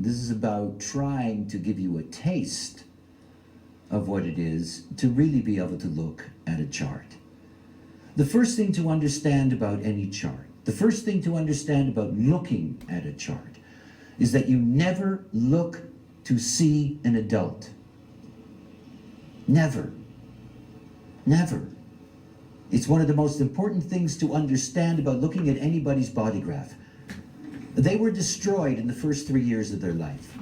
This is about trying to give you a taste of what it is to really be able to look at a chart. The first thing to understand about any chart, the first thing to understand about looking at a chart, is that you never look to see an adult. Never. Never. It's one of the most important things to understand about looking at anybody's body graph. They were destroyed in the first 3 years of their life.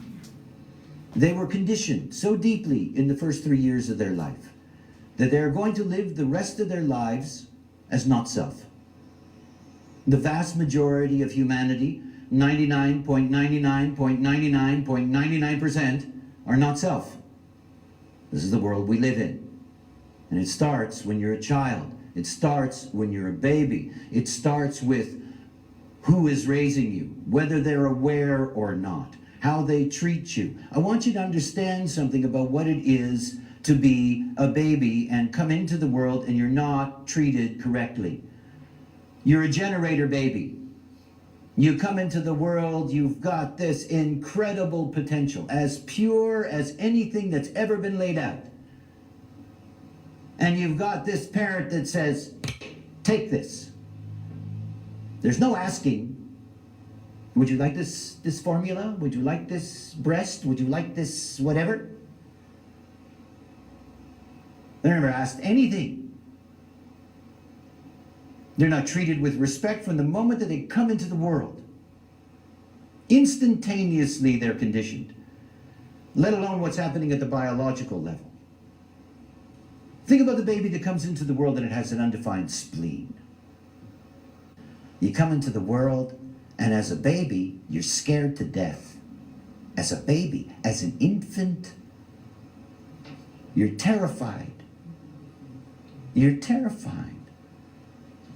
They were conditioned so deeply in the first 3 years of their life that they're going to live the rest of their lives as not self. The vast majority of humanity, 99.99.99.99%, are not self. This is the world we live in. And it starts when you're a child. It starts when you're a baby. It starts with who is raising you, whether they're aware or not, how they treat you. I want you to understand something about what it is to be a baby and come into the world and you're not treated correctly. You're a generator baby. You come into the world, you've got this incredible potential, as pure as anything that's ever been laid out. And you've got this parent that says, take this. There's no asking, would you like this formula? Would you like this breast? Would you like this whatever? They're never asked anything. They're not treated with respect from the moment that they come into the world. Instantaneously they're conditioned, let alone what's happening at the biological level. Think about the baby that comes into the world and it has an undefined spleen. You come into the world, and as a baby, you're scared to death. As a baby, as an infant, you're terrified. You're terrified.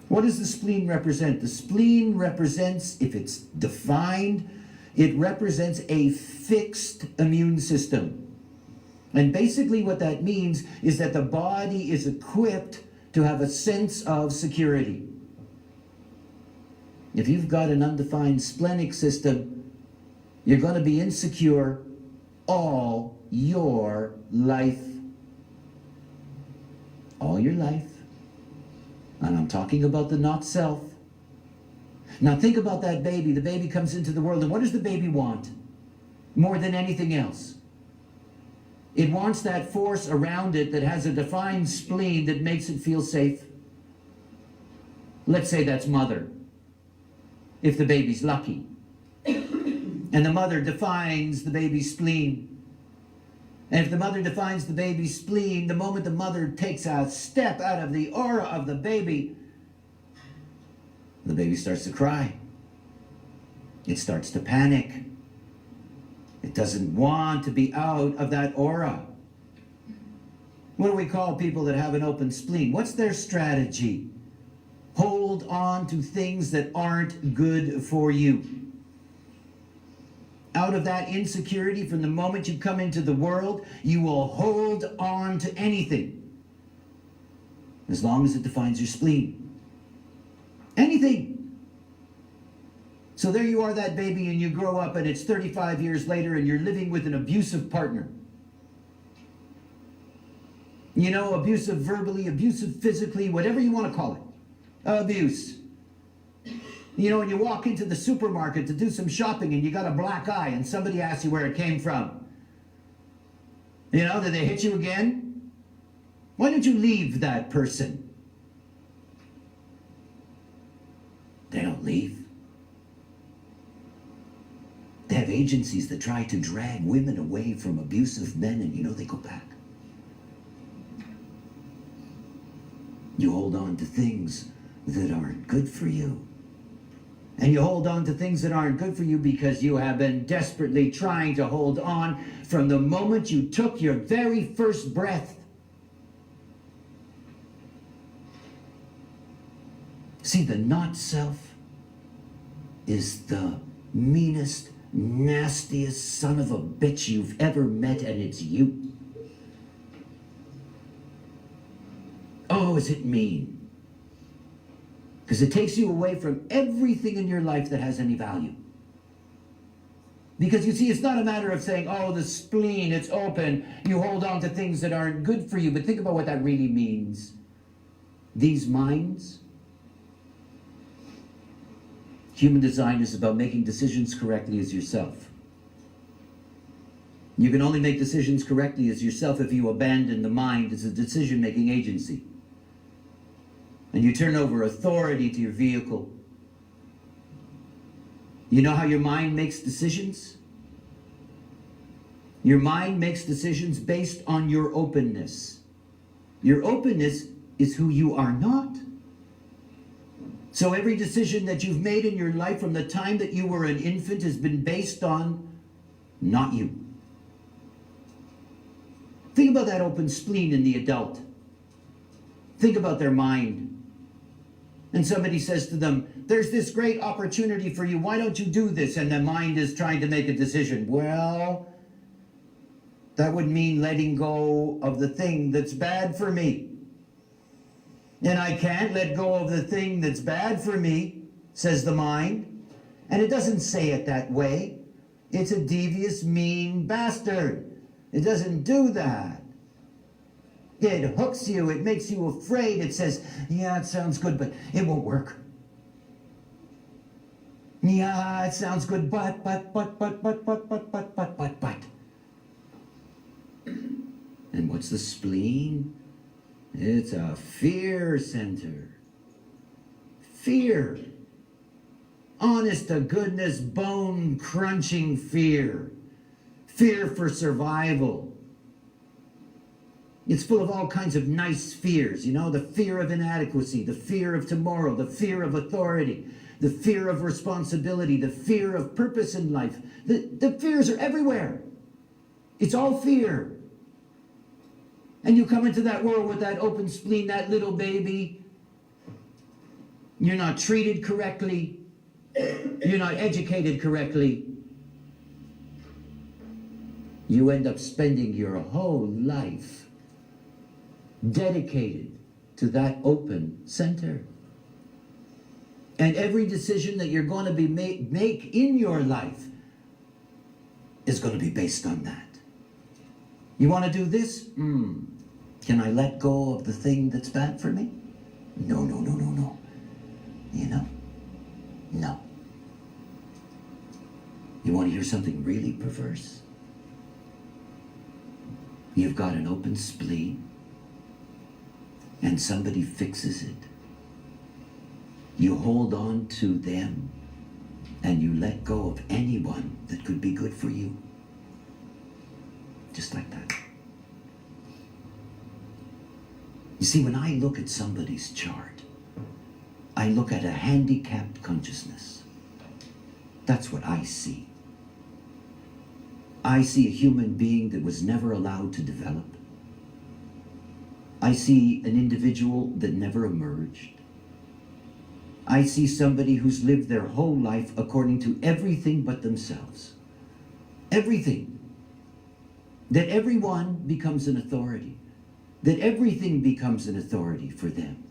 What does the spleen represent? The spleen represents, if it's defined, it represents a fixed immune system. And basically what that means is that the body is equipped to have a sense of security. If you've got an undefined splenic system, you're going to be insecure all your life. All your life. And I'm talking about the not self. Now think about that baby. The baby comes into the world, and what does the baby want? More than anything else. It wants that force around it that has a defined spleen that makes it feel safe. Let's say that's mother, if the baby's lucky. And the mother defines the baby's spleen. And if the mother defines the baby's spleen, the moment the mother takes a step out of the aura of the baby starts to cry. It starts to panic. It doesn't want to be out of that aura. What do we call people that have an open spleen? What's their strategy? Hold on to things that aren't good for you. Out of that insecurity, from the moment you come into the world, you will hold on to anything. As long as it defines your spleen. Anything. So there you are, that baby, and you grow up, and it's 35 years later, and you're living with an abusive partner. You know, abusive verbally, abusive physically, whatever you want to call it. Abuse. You know, when you walk into the supermarket to do some shopping and you got a black eye and somebody asks you where it came from. You know, did they hit you again? Why don't you leave that person? They don't leave. They have agencies that try to drag women away from abusive men, and you know they go back. You hold on to things that aren't good for you. And you hold on to things that aren't good for you because you have been desperately trying to hold on from the moment you took your very first breath. See, the not self is the meanest, nastiest son of a bitch you've ever met, and it's you. Oh, is it mean? Because it takes you away from everything in your life that has any value. Because you see, it's not a matter of saying, oh, the spleen, it's open. You hold on to things that aren't good for you. But think about what that really means. These minds, human design is about making decisions correctly as yourself. You can only make decisions correctly as yourself if you abandon the mind as a decision-making agency. And you turn over authority to your vehicle. You know how your mind makes decisions? Your mind makes decisions based on your openness. Your openness is who you are not. So every decision that you've made in your life from the time that you were an infant has been based on not you. Think about that open spleen in the adult. Think about their mind. And somebody says to them, there's this great opportunity for you. Why don't you do this? And the mind is trying to make a decision. Well, that would mean letting go of the thing that's bad for me. And I can't let go of the thing that's bad for me, says the mind. And it doesn't say it that way. It's a devious, mean bastard. It doesn't do that. It hooks you, it makes you afraid. It says, yeah, it sounds good, but it won't work. Yeah, it sounds good, but. And what's the spleen? It's a fear center. Fear. Honest to goodness, bone-crunching fear. Fear for survival. It's full of all kinds of nice fears, you know, the fear of inadequacy, the fear of tomorrow, the fear of authority, the fear of responsibility, the fear of purpose in life. The fears are everywhere. It's all fear. And you come into that world with that open spleen, that little baby. You're not treated correctly. You're not educated correctly. You end up spending your whole life dedicated to that open center. And every decision that you're going to be make in your life is going to be based on that. You want to do this? Can I let go of the thing that's bad for me? No. You know? No. You want to hear something really perverse? You've got an open spleen and somebody fixes it. You hold on to them and you let go of anyone that could be good for you. Just like that. You see, when I look at somebody's chart, I look at a handicapped consciousness. That's what I see. I see a human being that was never allowed to develop. I see an individual that never emerged. I see somebody who's lived their whole life according to everything but themselves. Everything. That everyone becomes an authority. That everything becomes an authority for them.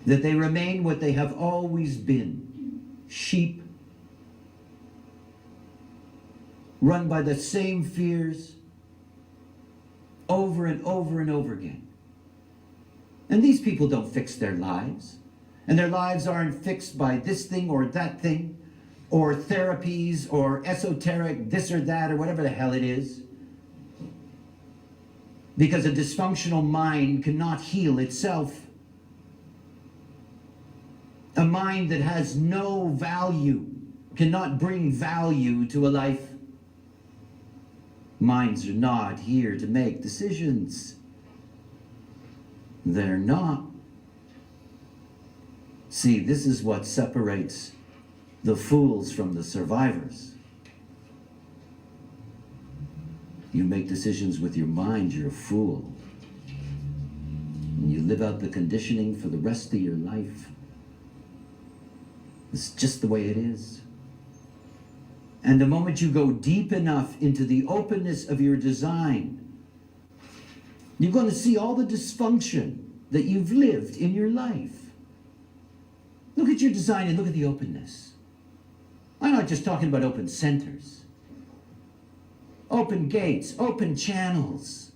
That they remain what they have always been. Sheep. Run by the same fears. Over and over and over again. And these people don't fix their lives. And their lives aren't fixed by this thing or that thing, or therapies, or esoteric this or that, or whatever the hell it is. Because a dysfunctional mind cannot heal itself. A mind that has no value cannot bring value to a life. Minds are not here to make decisions. They're not. See, this is what separates the fools from the survivors. You make decisions with your mind, you're a fool. And you live out the conditioning for the rest of your life. It's just the way it is. And the moment you go deep enough into the openness of your design, you're going to see all the dysfunction that you've lived in your life. Look at your design and look at the openness. I'm not just talking about open centers. Open gates, open channels.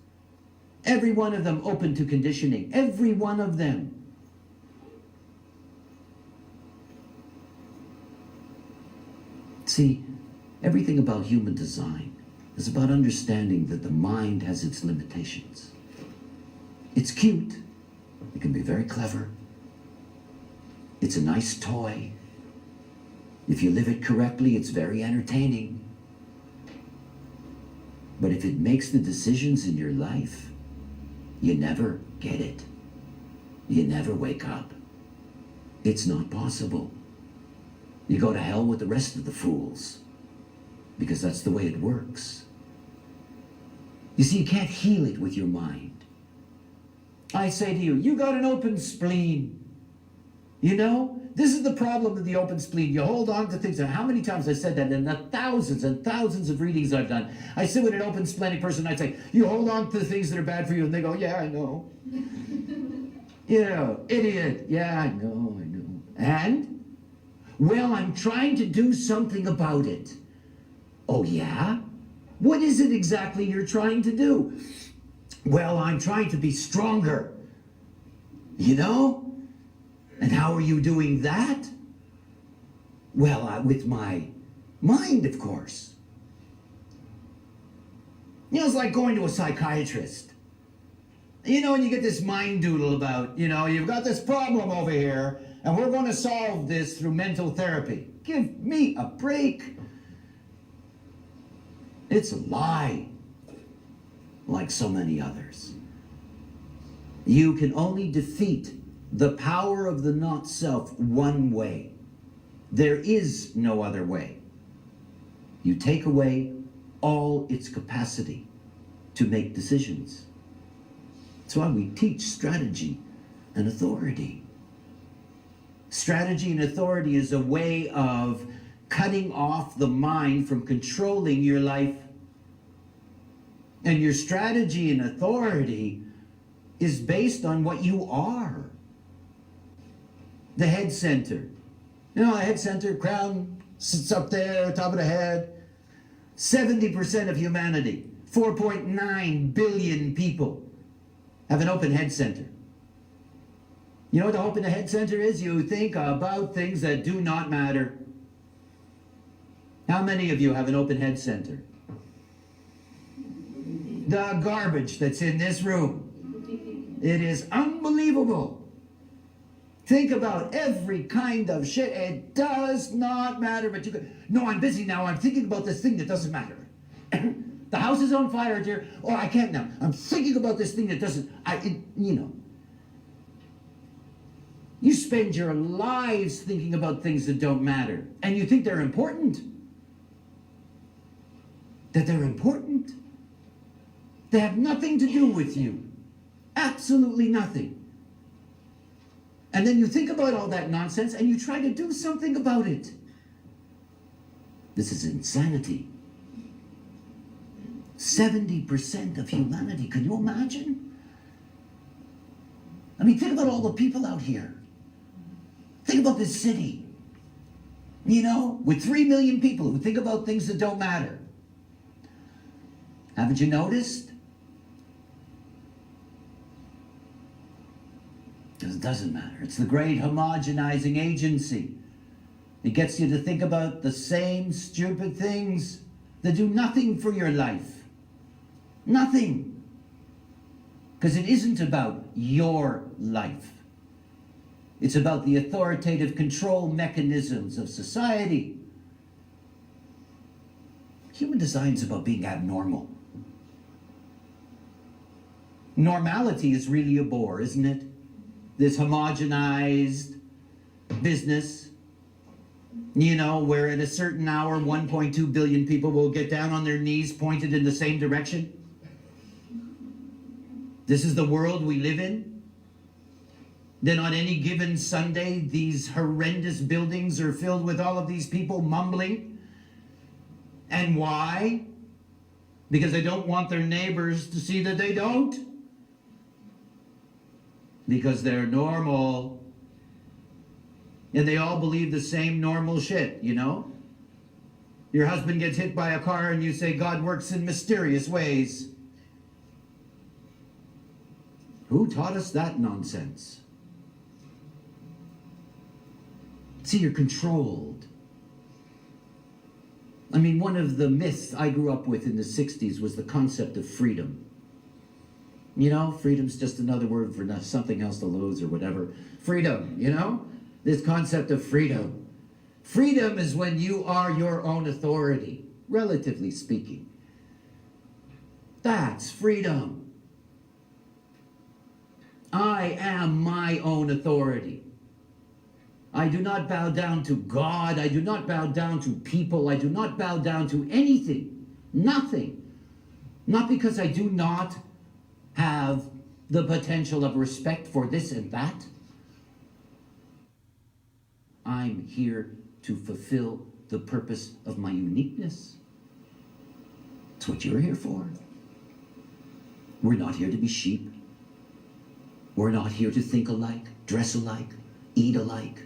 Every one of them open to conditioning. Every one of them. See, everything about human design is about understanding that the mind has its limitations. It's cute. It can be very clever. It's a nice toy. If you live it correctly, it's very entertaining. But if it makes the decisions in your life, you never get it. You never wake up. It's not possible. You go to hell with the rest of the fools, because that's the way it works. You see, you can't heal it with your mind. I say to you, you got an open spleen. You know, this is the problem with the open spleen. You hold on to things. And how many times I said that in the thousands and thousands of readings I've done. I sit with an open splenic person, I'd say, you hold on to the things that are bad for you. And they go, yeah, I know. You know, idiot. Yeah, I know. And? Well, I'm trying to do something about it. Oh, yeah? What is it exactly you're trying to do? Well, I'm trying to be stronger. You know? And how are you doing that? Well, with my mind, of course. You know, it's like going to a psychiatrist. You know, and you get this mind doodle about, you know, you've got this problem over here, and we're going to solve this through mental therapy. Give me a break. It's a lie, like so many others. You can only defeat the power of the not self one way. There is no other way. You take away all its capacity to make decisions. That's why we teach strategy and authority. Strategy and authority is a way of cutting off the mind from controlling your life. And your strategy and authority is based on what you are. The head center. You know, the head center, crown sits up there, top of the head. 70% of humanity, 4.9 billion people, have an open head center. You know what the open head center is? You think about things that do not matter. How many of you have an open head center? The garbage that's in this room. It is unbelievable. Think about every kind of shit. It does not matter, but you go, no, I'm busy now. I'm thinking about this thing that doesn't matter. The house is on fire, dear. Oh, I can't now. I'm thinking about this thing that doesn't, you know. You spend your lives thinking about things that don't matter, and you think they're important. That they're important. They have nothing to do with you. Absolutely nothing. And then you think about all that nonsense and you try to do something about it. This is insanity. 70% of humanity. Can you imagine? I mean, think about all the people out here. Think about this city. You know, with 3 million people who think about things that don't matter. Haven't you noticed? Because it doesn't matter. It's the great homogenizing agency. It gets you to think about the same stupid things that do nothing for your life. Nothing. Because it isn't about your life. It's about the authoritative control mechanisms of society. Human design is about being abnormal. Normality is really a bore, isn't it? This homogenized business, you know, where at a certain hour, 1.2 billion people will get down on their knees pointed in the same direction. This is the world we live in. Then on any given Sunday, these horrendous buildings are filled with all of these people mumbling. And why? Because they don't want their neighbors to see that they don't. Because they're normal. And they all believe the same normal shit, you know? Your husband gets hit by a car and you say, God works in mysterious ways. Who taught us that nonsense? See, you're controlled. I mean, one of the myths I grew up with in the 60s was the concept of freedom. You know, freedom's just another word for something else to lose or whatever. Freedom, you know? This concept of freedom. Freedom is when you are your own authority, relatively speaking. That's freedom. I am my own authority. I do not bow down to God. I do not bow down to people. I do not bow down to anything. Nothing. Not because I do not have the potential of respect for this and that. I'm here to fulfill the purpose of my uniqueness. It's what you're here for. We're not here to be sheep. We're not here to think alike, dress alike, eat alike.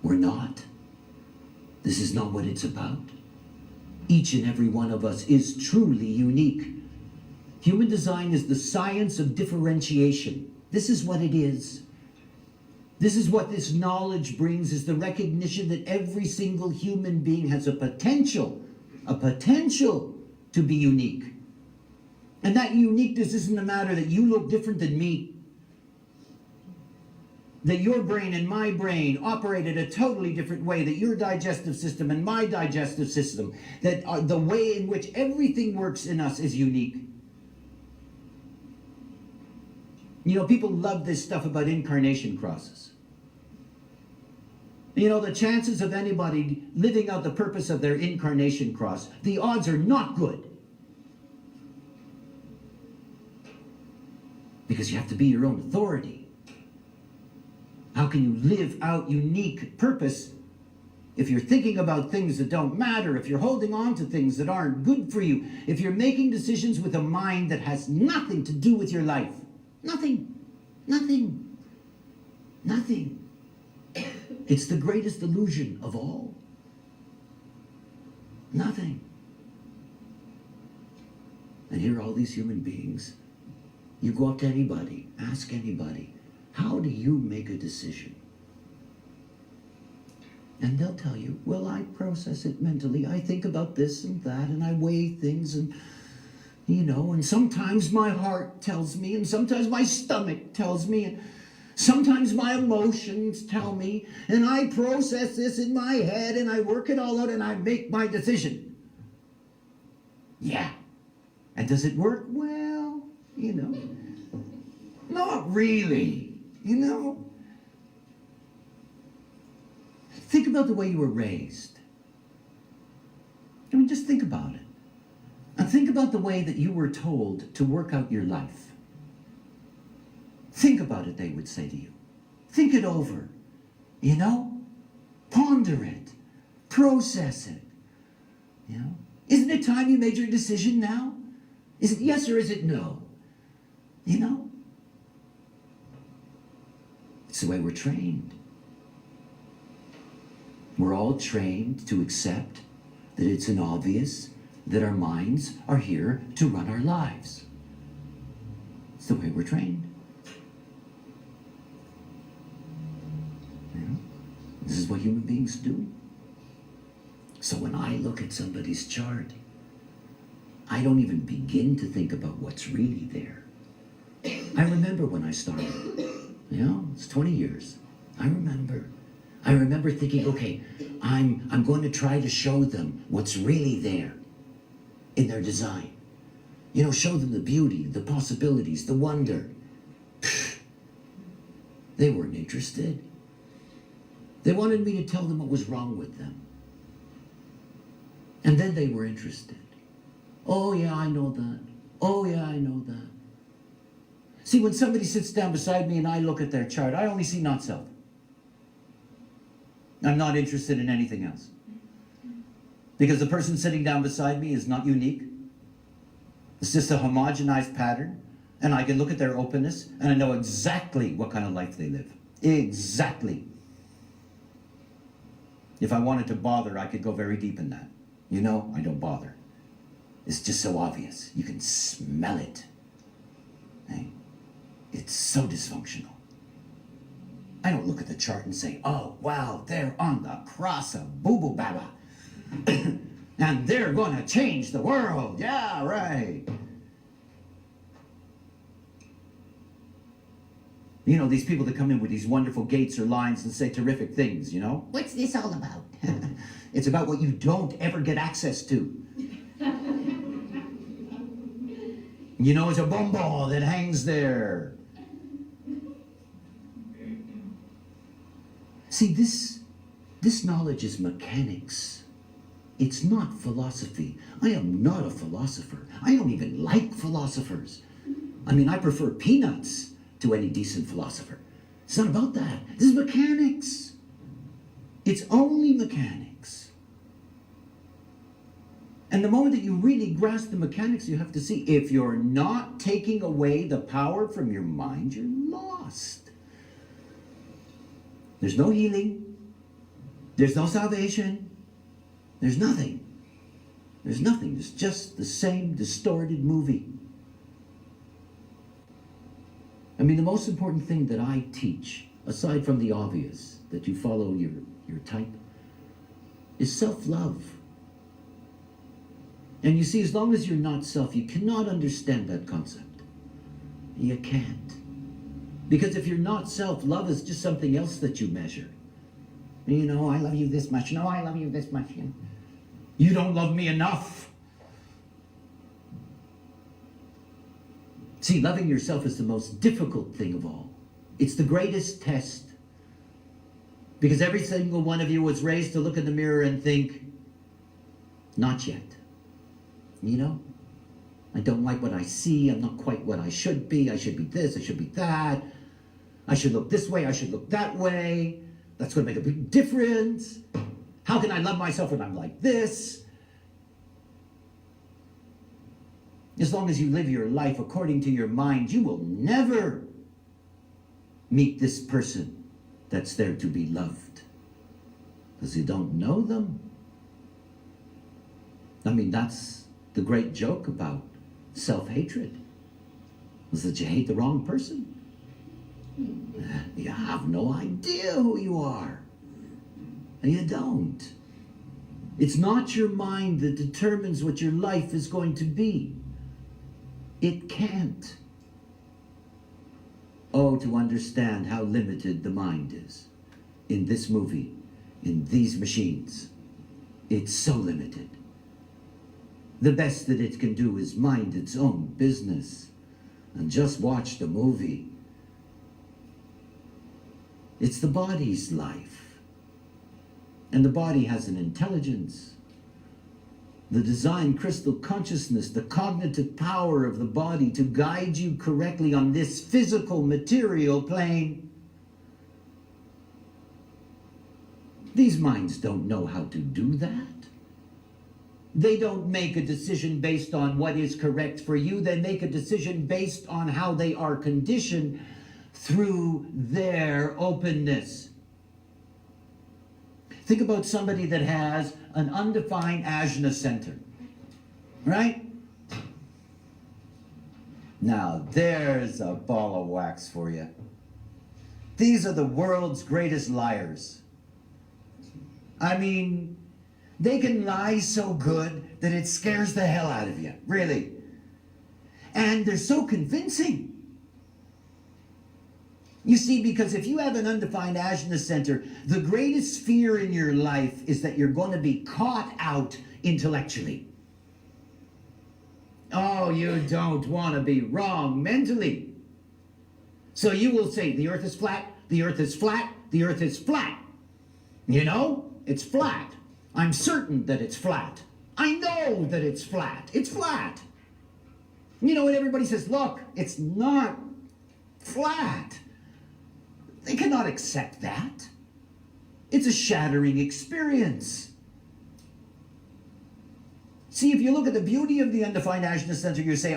We're not. This is not what it's about. Each and every one of us is truly unique. Human design is the science of differentiation. This is what it is. This is what this knowledge brings, is the recognition that every single human being has a potential to be unique. And that uniqueness isn't a matter that you look different than me. That your brain and my brain operate in a totally different way, that your digestive system and my digestive system, that the way in which everything works in us is unique. You know, people love this stuff about incarnation crosses. You know, the chances of anybody living out the purpose of their incarnation cross, the odds are not good. Because you have to be your own authority. How can you live out unique purpose if you're thinking about things that don't matter, if you're holding on to things that aren't good for you, if you're making decisions with a mind that has nothing to do with your life? Nothing. Nothing. Nothing. It's the greatest illusion of all. Nothing. And here are all these human beings. You go up to anybody, ask anybody, how do you make a decision? And they'll tell you, well, I process it mentally. I think about this and that, and I weigh things, and, you know, and sometimes my heart tells me, and sometimes my stomach tells me, and sometimes my emotions tell me, and I process this in my head, and I work it all out, and I make my decision. Yeah. And does it work? Well, you know, not really. You know, think about the way you were raised. I mean, just think about it. And think about the way that you were told to work out your life. Think about it, they would say to you. Think it over. You know? Ponder it. Process it. You know? Isn't it time you made your decision now? Is it yes or is it no? You know? It's the way we're trained. We're all trained to accept that it's an obvious that our minds are here to run our lives. It's the way we're trained. You know? This is what human beings do. So when I look at somebody's chart, I don't even begin to think about what's really there. I remember when I started. You know, it's 20 years. I remember thinking, okay, I'm going to try to show them what's really there in their design. You know, show them the beauty, the possibilities, the wonder. They weren't interested. They wanted me to tell them what was wrong with them. And then they were interested. Oh yeah, I know that. Oh yeah, I know that. See, when somebody sits down beside me and I look at their chart, I only see not self. I'm not interested in anything else. Because the person sitting down beside me is not unique. It's just a homogenized pattern. And I can look at their openness and I know exactly what kind of life they live. Exactly. If I wanted to bother, I could go very deep in that. You know, I don't bother. It's just so obvious. You can smell it. Hey? It's so dysfunctional. I don't look at the chart and say, oh, wow, they're on the cross of Boo Boo Baba. And they're going to change the world. Yeah, right. You know, these people that come in with these wonderful gates or lines and say terrific things, you know? What's this all about? It's about what you don't ever get access to. You know, it's a bonbon that hangs there. See, this knowledge is mechanics. It's not philosophy. I am not a philosopher. I don't even like philosophers. I mean, I prefer peanuts to any decent philosopher. It's not about that. This is mechanics. It's only mechanics. And the moment that you really grasp the mechanics, you have to see, if you're not taking away the power from your mind, you're lost. There's no healing. There's no salvation. There's nothing. There's nothing. It's just the same distorted movie. I mean, the most important thing that I teach, aside from the obvious, that you follow your type, is self-love. And you see, as long as you're not self, you cannot understand that concept. You can't. Because if you're not self, love is just something else that you measure. You know, I love you this much. No, I love you this much. You don't love me enough. See, loving yourself is the most difficult thing of all. It's the greatest test. Because every single one of you was raised to look in the mirror and think, not yet. You know? I don't like what I see. I'm not quite what I should be. I should be this. I should be that. I should look this way. I should look that way. That's going to make a big difference. How can I love myself when I'm like this? As long as you live your life according to your mind, you will never meet this person that's there to be loved. Because you don't know them. I mean, that's the great joke about self-hatred, is that you hate the wrong person. You have no idea who you are. And you don't. It's not your mind that determines what your life is going to be. It can't. Oh, to understand how limited the mind is in this movie, in these machines. It's so limited. The best that it can do is mind its own business and just watch the movie. It's the body's life. And the body has an intelligence. The design crystal consciousness, the cognitive power of the body to guide you correctly on this physical material plane. These minds don't know how to do that. They don't make a decision based on what is correct for you. They make a decision based on how they are conditioned through their openness. Think about somebody that has an undefined ajna center, right? Now, there's a ball of wax for you. These are the world's greatest liars. I mean, they can lie so good that it scares the hell out of you, really. And they're so convincing. You see, because if you have an undefined ajna center, the greatest fear in your life is that you're going to be caught out intellectually. Oh, you don't want to be wrong mentally. So you will say, the earth is flat, the earth is flat, the earth is flat. You know, it's flat. I'm certain that it's flat. I know that it's flat. It's flat. You know, and everybody says, look, it's not flat. They cannot accept that. It's a shattering experience. See, if you look at the beauty of the undefined ajna center, you say,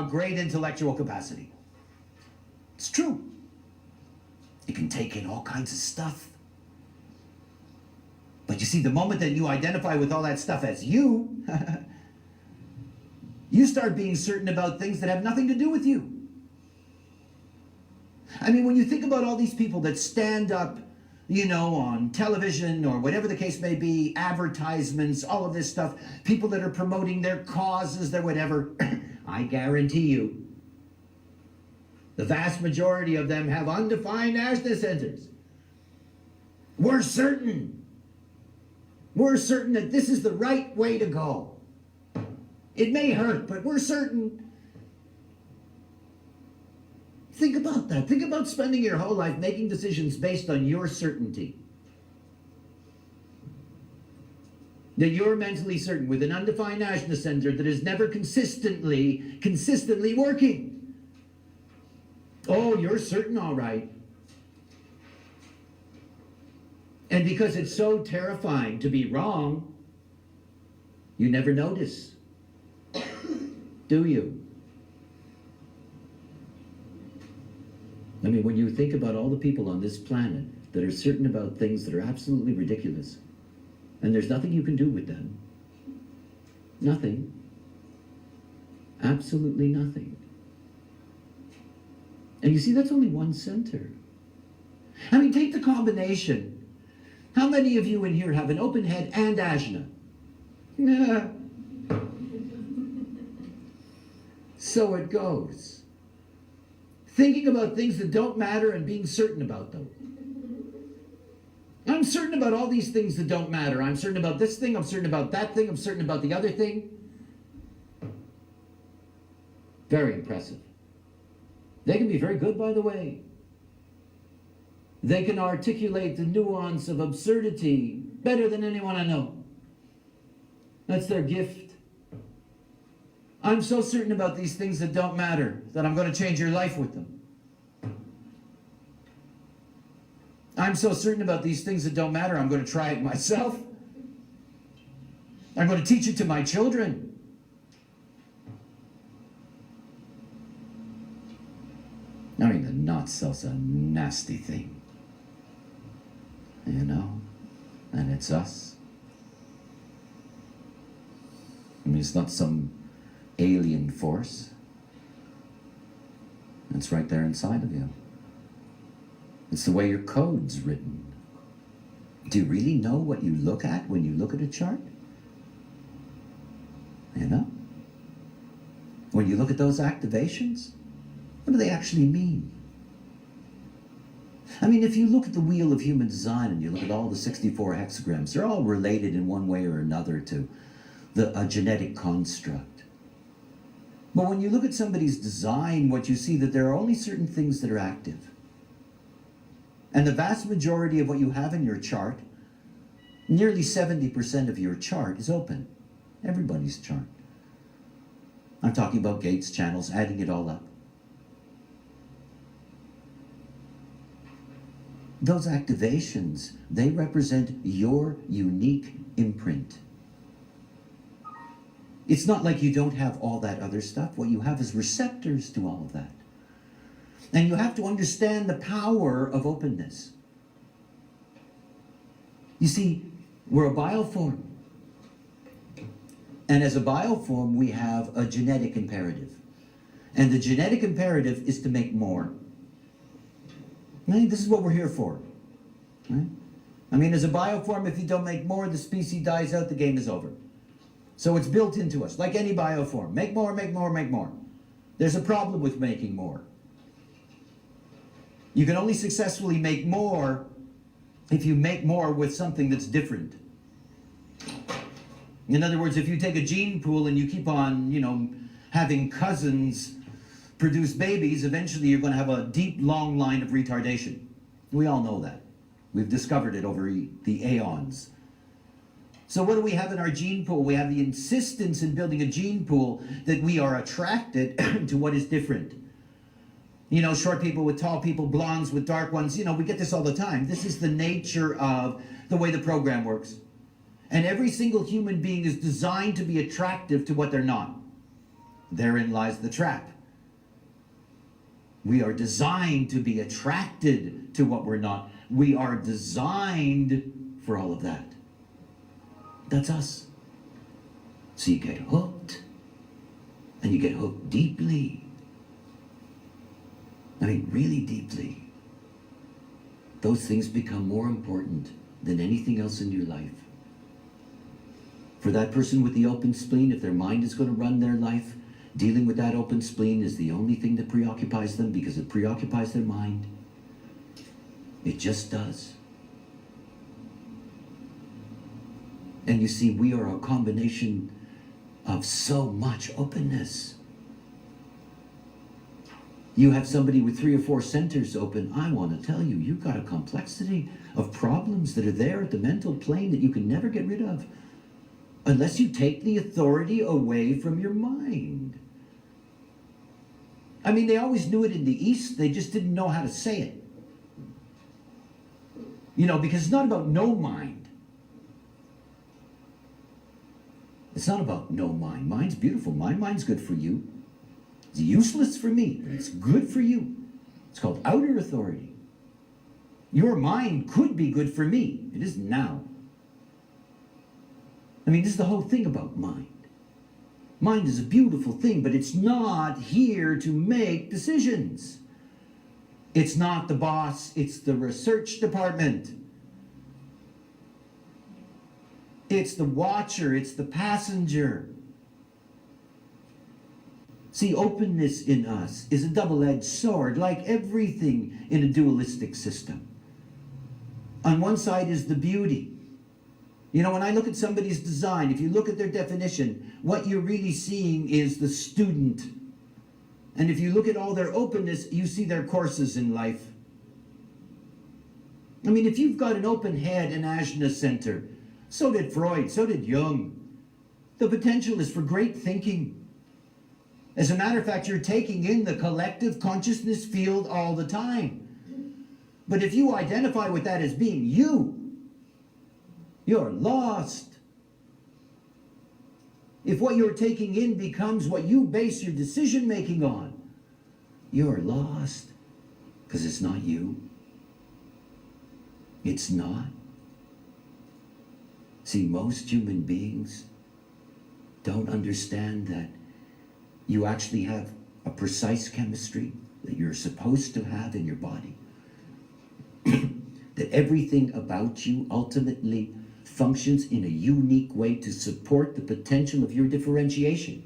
great intellectual capacity. It's true. It can take in all kinds of stuff. But you see, the moment that you identify with all that stuff as you, you start being certain about things that have nothing to do with you. I mean, when you think about all these people that stand up, on television or whatever the case may be, advertisements, all of this stuff, people that are promoting their causes, their whatever, I guarantee you, the vast majority of them have undefined Ashna centers. We're certain that this is the right way to go. It may hurt, but we're certain. Think about that. Think about spending your whole life making decisions based on your certainty. That you're mentally certain with an undefined Ashna center that is never consistently working. Oh, you're certain, all right. And because it's so terrifying to be wrong, you never notice. Do you? I mean, when you think about all the people on this planet that are certain about things that are absolutely ridiculous, and there's nothing you can do with them. Nothing. Absolutely nothing. And you see, that's only one center. I mean, take the combination. How many of you in here have an open head and Ajna? Nah. So it goes. Thinking about things that don't matter and being certain about them. I'm certain about all these things that don't matter. I'm certain about this thing, I'm certain about that thing, I'm certain about the other thing. Very impressive. They can be very good, by the way. They can articulate the nuance of absurdity better than anyone I know. That's their gift. I'm so certain about these things that don't matter that I'm going to change your life with them. I'm so certain about these things that don't matter, I'm going to try it myself. I'm going to teach it to my children. I mean, the not self's a nasty thing. And it's us. I mean, it's not some alien force. It's right there inside of you. It's the way your code's written. Do you really know what you look at when you look at a chart? When you look at those activations, what do they actually mean? I mean, if you look at the wheel of human design and you look at all the 64 hexagrams, they're all related in one way or another to a genetic construct. But when you look at somebody's design, what you see that there are only certain things that are active. And the vast majority of what you have in your chart, nearly 70% of your chart is open. Everybody's chart. I'm talking about gates, channels, adding it all up. Those activations, they represent your unique imprint. It's not like you don't have all that other stuff. What you have is receptors to all of that. And you have to understand the power of openness. You see, we're a bioform. And as a bioform, we have a genetic imperative. And the genetic imperative is to make more. Right? This is what we're here for. Right? I mean, as a bioform, if you don't make more, the species dies out, the game is over. So it's built into us, like any bioform. Make more, make more, make more. There's a problem with making more. You can only successfully make more if you make more with something that's different. In other words, if you take a gene pool and you keep on, having cousins produce babies, eventually you're going to have a deep, long line of retardation. We all know that. We've discovered it over the aeons. So what do we have in our gene pool? We have the insistence in building a gene pool that we are attracted to what is different. Short people with tall people, blondes with dark ones. We get this all the time. This is the nature of the way the program works. And every single human being is designed to be attractive to what they're not. Therein lies the trap. We are designed to be attracted to what we're not. We are designed for all of that. That's us. So you get hooked, and you get hooked deeply. I mean, really deeply. Those things become more important than anything else in your life. For that person with the open spleen, if their mind is going to run their life, dealing with that open spleen is the only thing that preoccupies them, because it preoccupies their mind. It just does. And you see, we are a combination of so much openness. You have somebody with 3 or 4 centers open, I want to tell you, you've got a complexity of problems that are there at the mental plane that you can never get rid of unless you take the authority away from your mind. I mean, they always knew it in the East, they just didn't know how to say it. You know, because it's not about no mind. It's not about no mind. Mind's beautiful. My mind's good for you. It's useless for me, but it's good for you. It's called outer authority. Your mind could be good for me. It isn't now. I mean, this is the whole thing about mind. Mind is a beautiful thing, but it's not here to make decisions. It's not the boss, it's the research department. It's the watcher, it's the passenger. See, openness in us is a double-edged sword, like everything in a dualistic system. On one side is the beauty. You know, when I look at somebody's design, if you look at their definition, what you're really seeing is the student. And if you look at all their openness, you see their courses in life. I mean, if you've got an open head and Ajna center, so did Freud, so did Jung. The potential is for great thinking. As a matter of fact, you're taking in the collective consciousness field all the time. But if you identify with that as being you, you're lost. If what you're taking in becomes what you base your decision making on, you're lost. Because it's not you. It's not. See, most human beings don't understand that you actually have a precise chemistry that you're supposed to have in your body. That everything about you ultimately functions in a unique way to support the potential of your differentiation.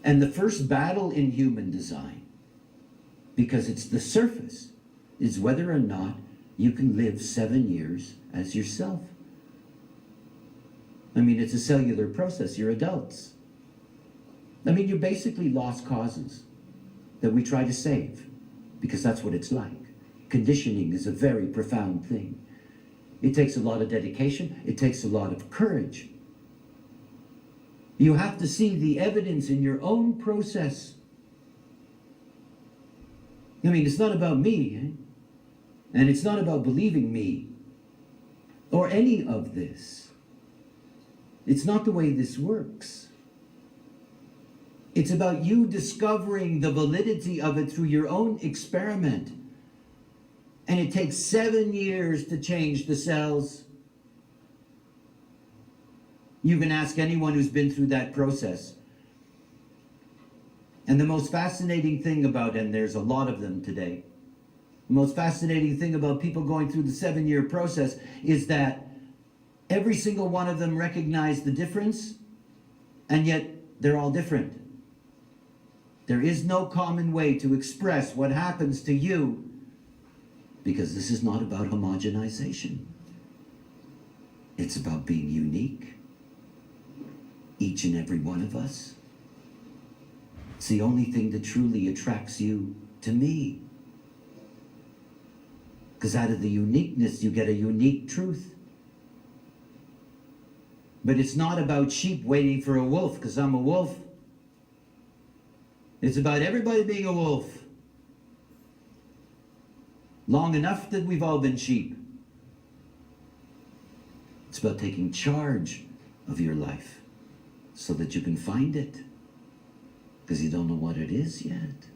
And the first battle in human design, because it's the surface, is whether or not you can live 7 years as yourself. I mean, it's a cellular process. You're adults. I mean, you're basically lost causes that we try to save, because that's what it's like. Conditioning is a very profound thing. It takes a lot of dedication. It takes a lot of courage. You have to see the evidence in your own process. I mean, it's not about me, and it's not about believing me, or any of this. It's not the way this works. It's about you discovering the validity of it through your own experiment. And it takes 7 years to change the cells. You can ask anyone who's been through that process. And the most fascinating thing about, and there's a lot of them today, the most fascinating thing about people going through the 7-year process is that every single one of them recognize the difference, and yet they're all different. There is no common way to express what happens to you, because this is not about homogenization. It's about being unique. Each and every one of us. It's the only thing that truly attracts you to me. Because out of the uniqueness, you get a unique truth. But it's not about sheep waiting for a wolf, because I'm a wolf. It's about everybody being a wolf. Long enough that we've all been sheep. It's about taking charge of your life so that you can find it. Because you don't know what it is yet.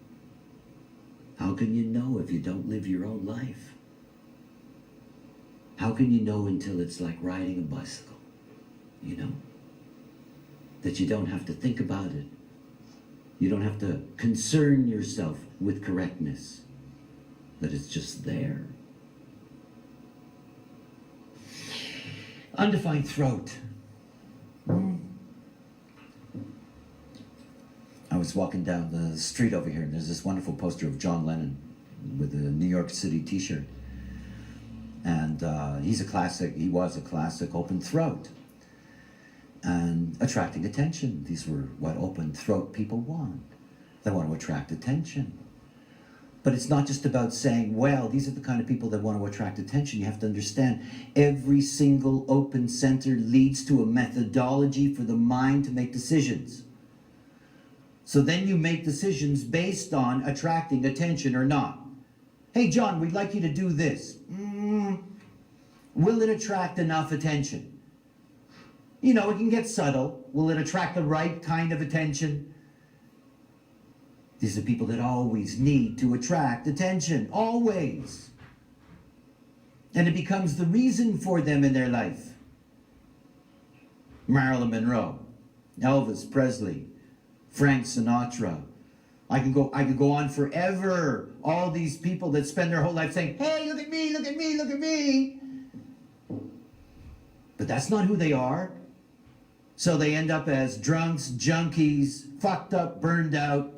How can you know if you don't live your own life? How can you know until it's like riding a bicycle? You know? That you don't have to think about it. You don't have to concern yourself with correctness. That it's just there. Undefined throat. I was walking down the street over here, and there's this wonderful poster of John Lennon with a New York City t-shirt. And he was a classic open throat. And attracting attention. These were what open throat people want. They want to attract attention. But it's not just about saying, well, these are the kind of people that want to attract attention. You have to understand every single open center leads to a methodology for the mind to make decisions. So then you make decisions based on attracting attention or not. Hey, John, we'd like you to do this. Will it attract enough attention? You know, it can get subtle. Will it attract the right kind of attention? These are people that always need to attract attention. Always. And it becomes the reason for them in their life. Marilyn Monroe, Elvis Presley, Frank Sinatra. I could go on forever. All these people that spend their whole life saying, hey, look at me, look at me, look at me. But that's not who they are. So they end up as drunks, junkies, fucked up, burned out,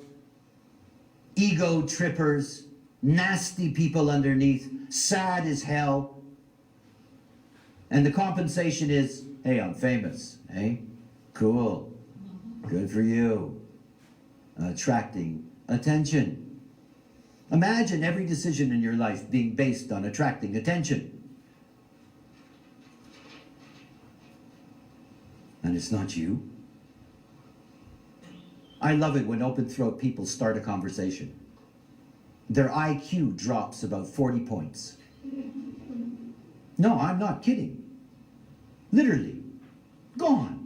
ego trippers, nasty people underneath, sad as hell. And the compensation is, hey, I'm famous, hey? Cool. Good for you. Attracting attention. Imagine every decision in your life being based on attracting attention. And it's not you. I love it when open throat people start a conversation. Their IQ drops about 40 points. No, I'm not kidding. Literally. Gone.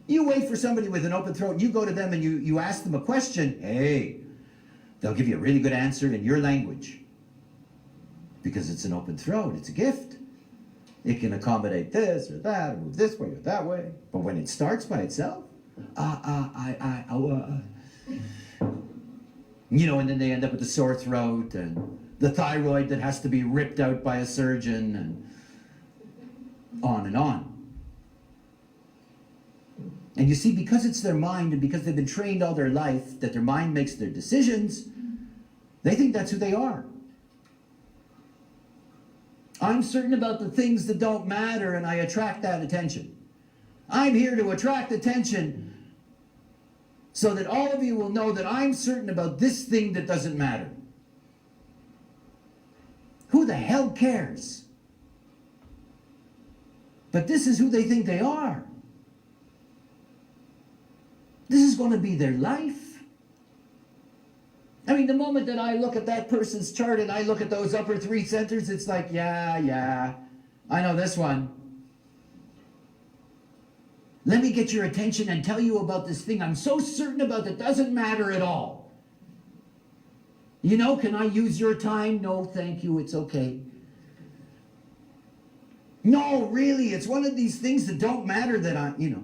You wait for somebody with an open throat, you go to them and you ask them a question, hey, they'll give you a really good answer in your language. Because it's an open throat, it's a gift. It can accommodate this or that, or move this way or that way. But when it starts by itself, you know, and then they end up with a sore throat and the thyroid that has to be ripped out by a surgeon and on and on. And you see, because it's their mind and because they've been trained all their life that their mind makes their decisions, they think that's who they are. I'm certain about the things that don't matter and I attract that attention. I'm here to attract attention so that all of you will know that I'm certain about this thing that doesn't matter. Who the hell cares? But this is who they think they are. This is going to be their life. I mean, the moment that I look at that person's chart and I look at those upper three centers, it's like, yeah, I know this one. Let me get your attention and tell you about this thing I'm so certain about that doesn't matter at all. You know, can I use your time? No, thank you, it's okay. No, really, it's one of these things that don't matter that I, you know.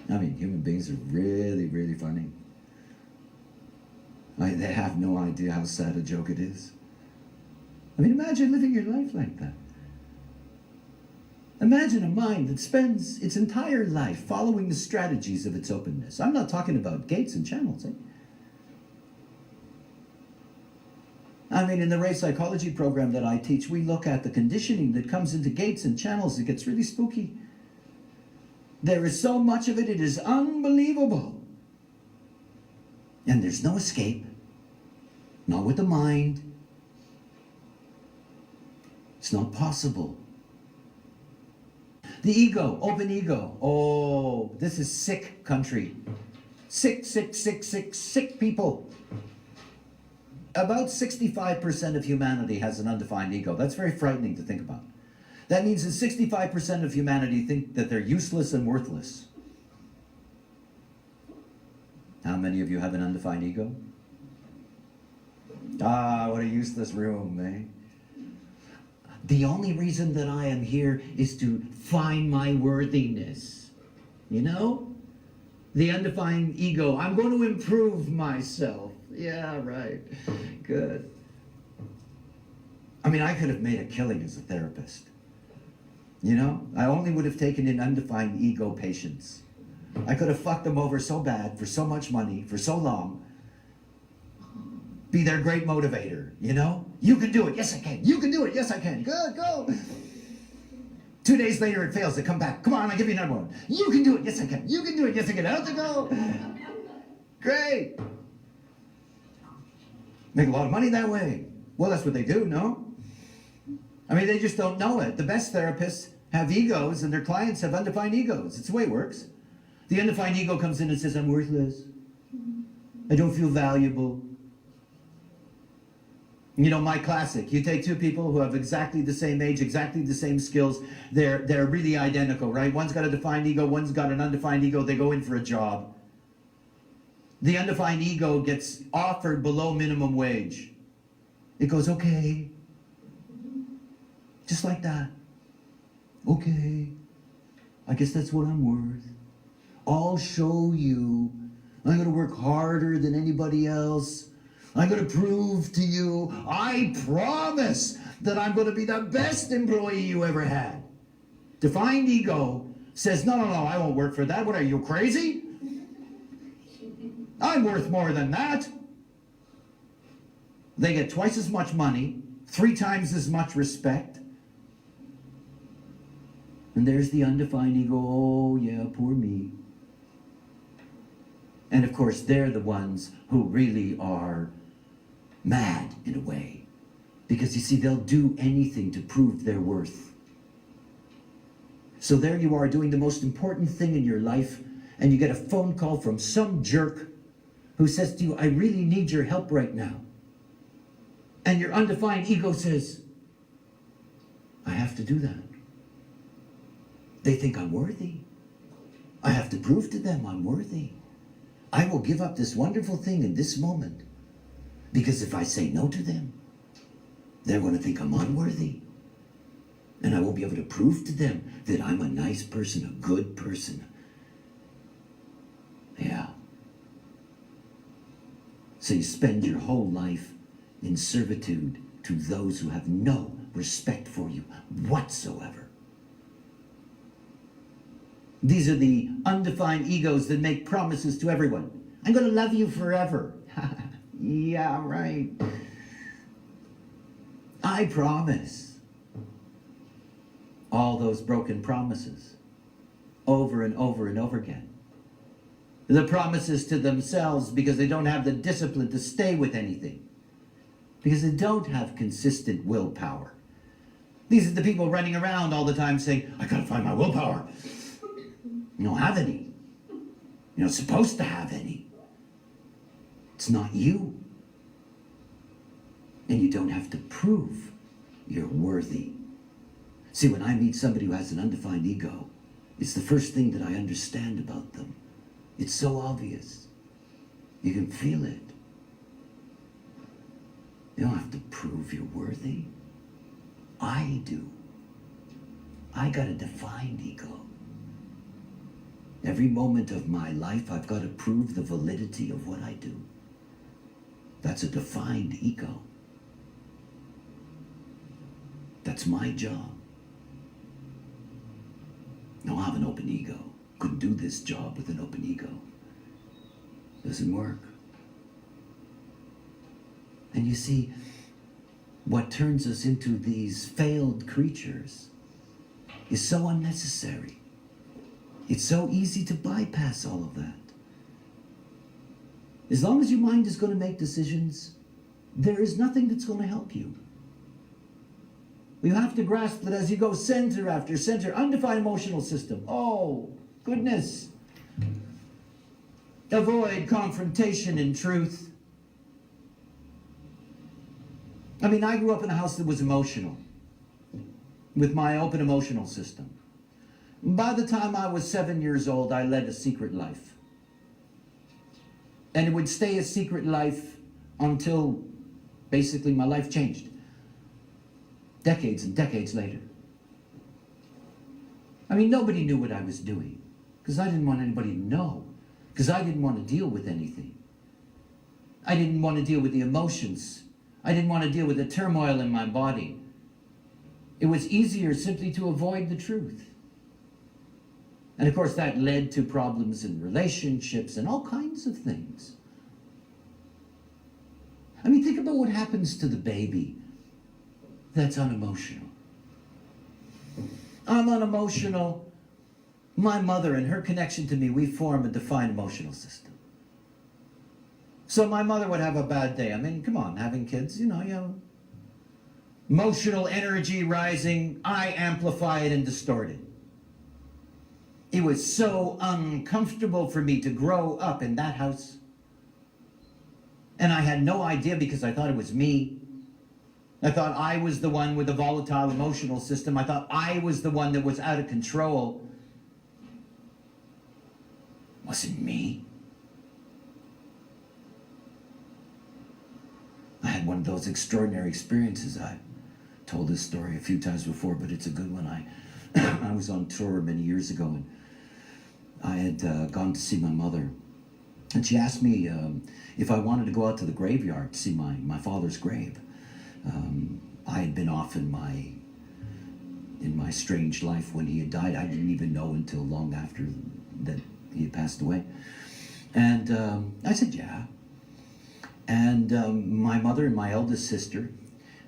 I mean, human beings are really, really funny. They have no idea how sad a joke it is. I mean, imagine living your life like that. Imagine a mind that spends its entire life following the strategies of its openness. I'm not talking about gates and channels. I mean, in the race psychology program that I teach, we look at the conditioning that comes into gates and channels. It gets really spooky. There is so much of it, it is unbelievable. And there's no escape. Not with the mind. It's not possible. The ego, open ego. Oh, this is sick country. Sick people. About 65% of humanity has an undefined ego. That's very frightening to think about. That means that 65% of humanity think that they're useless and worthless. How many of you have an undefined ego? Ah, what a useless room, eh? The only reason that I am here is to find my worthiness. You know? The undefined ego. I'm going to improve myself. Yeah, right. Good. I mean, I could have made a killing as a therapist. You know? I only would have taken in undefined ego patients. I could have fucked them over so bad for so much money for so long. Be their great motivator, you know? You can do it. Yes, I can. You can do it. Yes, I can. Good, go. 2 days later, it fails. They come back. Come on, I'll give you another one. You can do it. Yes, I can. You can do it. Yes, I can. Out they go. Great. Make a lot of money that way. Well, that's what they do, no? I mean, they just don't know it. The best therapists have egos, and their clients have undefined egos. It's the way it works. The undefined ego comes in and says, I'm worthless. I don't feel valuable. You know, my classic, you take two people who have exactly the same age, exactly the same skills, they're really identical, right? One's got a defined ego, one's got an undefined ego, they go in for a job. The undefined ego gets offered below minimum wage. It goes, okay. Just like that. Okay. I guess that's what I'm worth. I'll show you. I'm going to work harder than anybody else. I'm going to prove to you, I promise that I'm going to be the best employee you ever had. Defined ego says, no, I won't work for that. What are you, crazy? I'm worth more than that. They get twice as much money, 3 times as much respect. And there's the undefined ego, oh yeah, poor me. And of course, they're the ones who really are mad in a way. Because you see, they'll do anything to prove their worth. So there you are doing the most important thing in your life, and you get a phone call from some jerk who says to you, I really need your help right now. And your undefined ego says, I have to do that. They think I'm worthy. I have to prove to them I'm worthy. I will give up this wonderful thing in this moment. Because if I say no to them, they're going to think I'm unworthy. And I won't be able to prove to them that I'm a nice person, a good person. Yeah. So you spend your whole life in servitude to those who have no respect for you whatsoever. These are the undefined egos that make promises to everyone. I'm going to love you forever. Yeah, right. I promise. All those broken promises over and over and over again. The promises to themselves because they don't have the discipline to stay with anything. Because they don't have consistent willpower. These are the people running around all the time saying, I gotta find my willpower. You don't have any. You're not supposed to have any. It's not you. And you don't have to prove you're worthy. See, when I meet somebody who has an undefined ego, it's the first thing that I understand about them. It's so obvious. You can feel it. You don't have to prove you're worthy. I do. I got a defined ego. Every moment of my life, I've got to prove the validity of what I do. That's a defined ego. That's my job. No, I have an open ego. Couldn't do this job with an open ego. Doesn't work. And you see, what turns us into these failed creatures is so unnecessary. It's so easy to bypass all of that. As long as your mind is going to make decisions, there is nothing that's going to help you. You have to grasp that as you go center after center, undefined emotional system. Oh, goodness. Avoid confrontation and truth. I mean, I grew up in a house that was emotional, with my open emotional system. By the time I was 7 years old, I led a secret life. And it would stay a secret life until Basically, my life changed. Decades and decades later. I mean, nobody knew what I was doing because I didn't want anybody to know, because I didn't want to deal with anything. I didn't want to deal with the emotions. I didn't want to deal with the turmoil in my body. It was easier simply to avoid the truth. And of course, that led to problems in relationships and all kinds of things. I mean, think about what happens to the baby that's unemotional. I'm unemotional. My mother and her connection to me, we form a defined emotional system. So my mother would have a bad day. I mean, come on, having kids, you know, emotional energy rising, I amplify it and distort it. It was so uncomfortable for me to grow up in that house. And I had no idea because I thought it was me. I thought I was the one with the volatile emotional system. I thought I was the one that was out of control. It wasn't me. I had one of those extraordinary experiences. I told this story a few times before, but it's a good one. I was on tour many years ago, and I had gone to see my mother. And she asked me if I wanted to go out to the graveyard to see my father's grave. I had been off in my strange life when he had died. I didn't even know until long after that he had passed away. And I said, yeah. And my mother and my eldest sister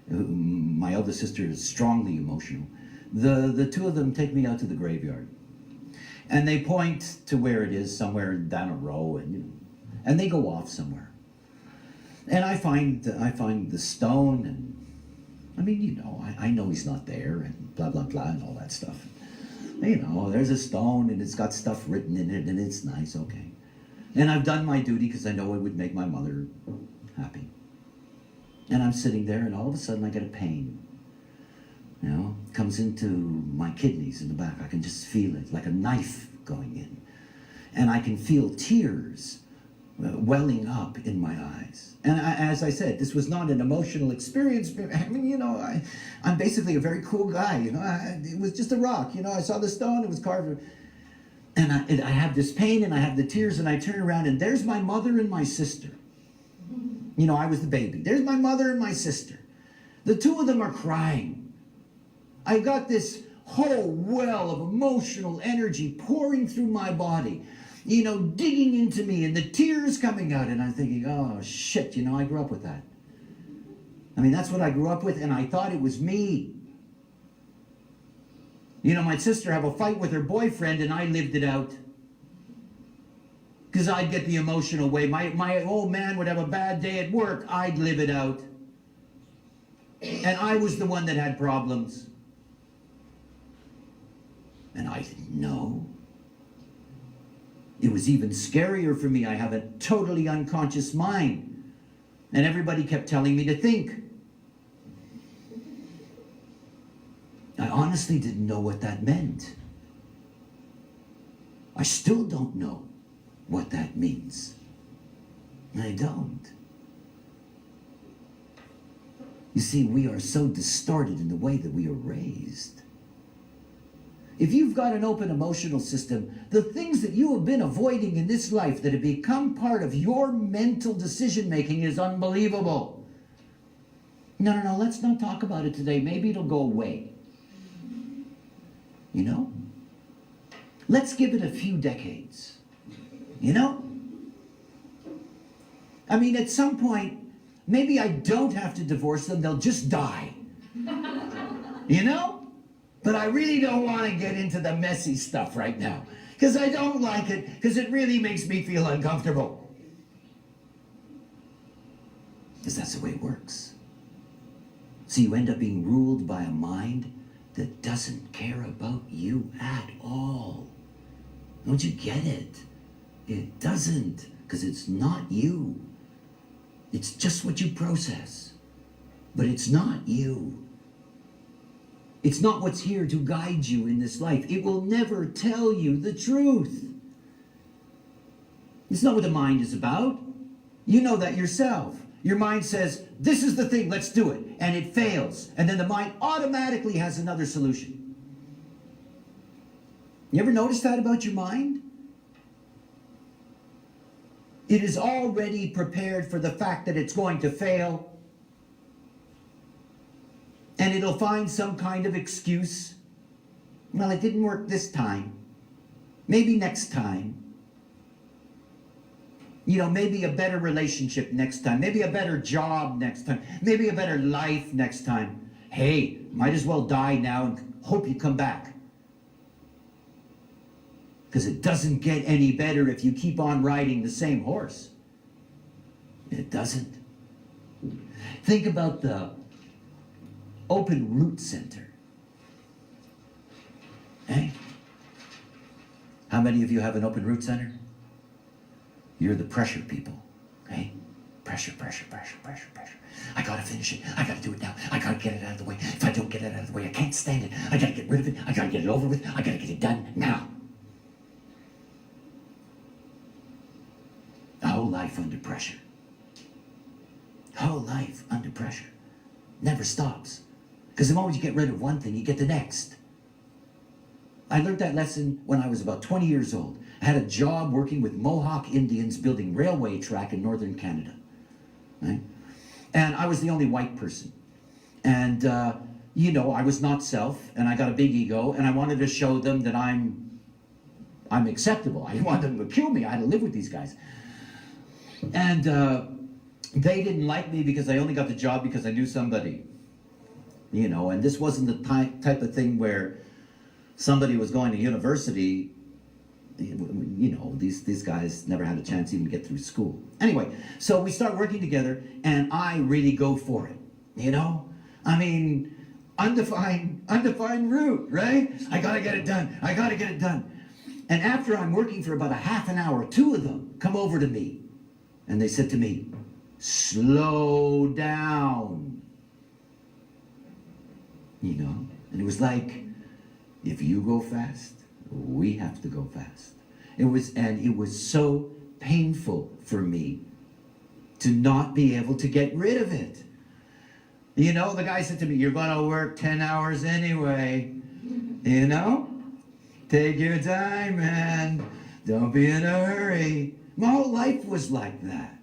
is strongly emotional. The two of them take me out to the graveyard. And they point to where it is, somewhere down a row, and they go off somewhere. And I find the stone, and I mean, I know he's not there, and blah, blah, blah, and all that stuff. There's a stone, and it's got stuff written in it, and it's nice, okay. And I've done my duty because I know it would make my mother happy. And I'm sitting there, and all of a sudden I get a pain. It comes into my kidneys in the back. I can just feel it, like a knife going in. And I can feel tears welling up in my eyes. And as I said, this was not an emotional experience. I mean, I'm basically a very cool guy. It was just a rock. I saw the stone, it was carved. And I have this pain, and I have the tears, and I turn around, and there's my mother and my sister. I was the baby. There's my mother and my sister. The two of them are crying. I got this whole well of emotional energy pouring through my body, digging into me, and the tears coming out. And I'm thinking, oh, shit, I grew up with that. I mean, that's what I grew up with, and I thought it was me. My sister had a fight with her boyfriend, and I lived it out. Because I'd get the emotional way. My old man would have a bad day at work. I'd live it out. And I was the one that had problems. And I didn't know. It was even scarier for me. I have a totally unconscious mind. And everybody kept telling me to think. I honestly didn't know what that meant. I still don't know what that means. I don't. You see, we are so distorted in the way that we are raised. If you've got an open emotional system, the things that you have been avoiding in this life that have become part of your mental decision-making is unbelievable. No, let's not talk about it today. Maybe it'll go away. Let's give it a few decades. I mean, at some point, maybe I don't have to divorce them. They'll just die. But I really don't want to get into the messy stuff right now, because I don't like it, because it really makes me feel uncomfortable. Because that's the way it works. So you end up being ruled by a mind that doesn't care about you at all. Don't you get it? It doesn't, because it's not you. It's just what you process. But it's not you. It's not what's here to guide you in this life. It will never tell you the truth. It's not what the mind is about. You know that yourself. Your mind says, this is the thing, let's do it. And it fails. And then the mind automatically has another solution. You ever notice that about your mind? It is already prepared for the fact that it's going to fail. And it'll find some kind of excuse. Well, it didn't work this time. Maybe next time. You know, maybe a better relationship next time. Maybe a better job next time. Maybe a better life next time. Hey, might as well die now and hope you come back. Because it doesn't get any better if you keep on riding the same horse. It doesn't. Think about the Open Root Center. Hey? How many of you have an Open Root Center? You're the pressure people. Hey? Pressure, pressure, pressure, pressure, pressure. I gotta finish it. I gotta do it now. I gotta get it out of the way. If I don't get it out of the way, I can't stand it. I gotta get rid of it. I gotta get it over with. I gotta get it done now. Whole life under pressure. Whole life under pressure. Never stops. Because the moment you get rid of one thing, you get the next. I learned that lesson when I was about 20 years old. I had a job working with Mohawk Indians building railway track in northern Canada. Right? And I was the only white person. And, you know, I was not self, and I got a big ego, and I wanted to show them that I'm acceptable. I wanted them to kill me. I had to live with these guys. And they didn't like me because I only got the job because I knew somebody. You know, and this wasn't the type of thing where somebody was going to university. You know, these guys never had a chance to even get through school. Anyway, so we start working together, and I really go for it. You know? I mean, undefined root, right? I gotta get it done. I gotta get it done. And after I'm working for about a half an hour, two of them come over to me. And they said to me, slow down. You know? And it was like, if you go fast, we have to go fast. It was so painful for me to not be able to get rid of it. You know, the guy said to me, you're gonna work 10 hours anyway. You know? Take your time, man. Don't be in a hurry. My whole life was like that.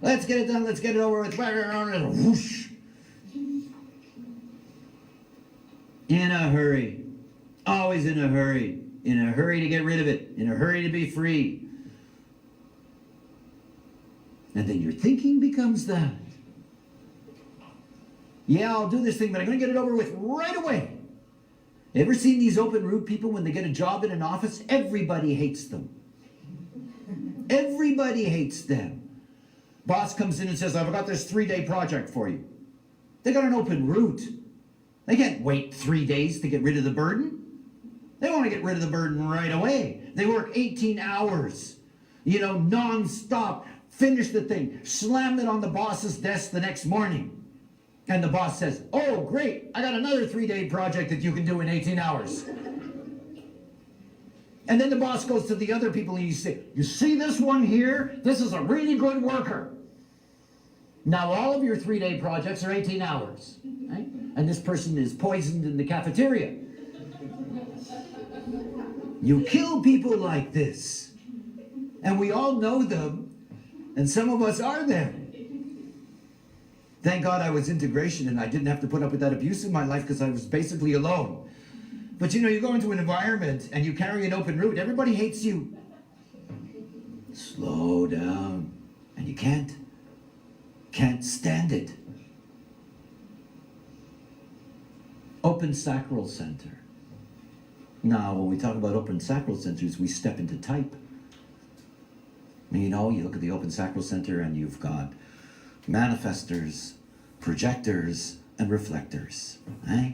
Let's get it done, let's get it over with. Whoosh. In a hurry. Always in a hurry. In a hurry to get rid of it. In a hurry to be free. And then your thinking becomes that. Yeah, I'll do this thing, but I'm going to get it over with right away. Ever seen these open root people when they get a job in an office? Everybody hates them. Everybody hates them. Boss comes in and says, I've got this 3-day project for you. They got an open root. They can't wait 3 days to get rid of the burden. They want to get rid of the burden right away. They work 18 hours, you know, non-stop. Finish the thing. Slam it on the boss's desk the next morning. And the boss says, oh, great. I got another 3-day project that you can do in 18 hours. And then the boss goes to the other people and he says, you see this one here? This is a really good worker. Now all of your 3-day projects are 18 hours. Right? And this person is poisoned in the cafeteria. You kill people like this. And we all know them. And some of us are them. Thank God I was integration and I didn't have to put up with that abuse in my life because I was basically alone. But you know, you go into an environment and you carry an open root, everybody hates you. Slow down. And you can't stand it. Open sacral center. Now, when we talk about open sacral centers, we step into type. You know, you look at the open sacral center and you've got manifestors, projectors, and reflectors. Eh?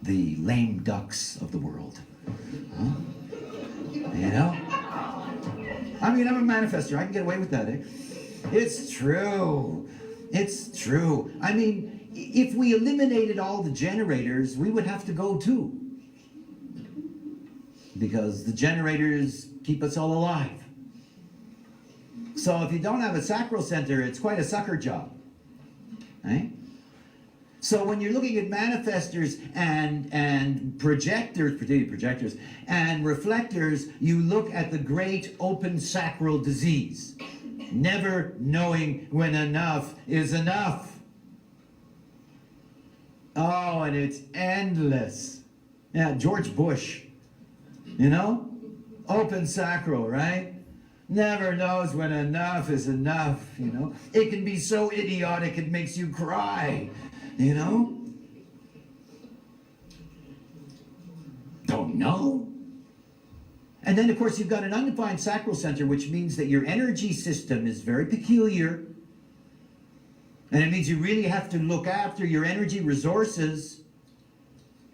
The lame ducks of the world. Huh? You know? I mean, I'm a manifestor. I can get away with that, eh? It's true. It's true. I mean, if we eliminated all the generators, we would have to go too. Because the generators keep us all alive. So if you don't have a sacral center, it's quite a sucker job. Right? So when you're looking at manifestors and projectors, particularly projectors, and reflectors, you look at the great open sacral disease. Never knowing when enough is enough. Oh, and it's endless. Yeah, George Bush, you know? Open sacral, right? Never knows when enough is enough, you know? It can be so idiotic it makes you cry, you know? Don't know. And then, of course, you've got an undefined sacral center, which means that your energy system is very peculiar. And it means you really have to look after your energy resources.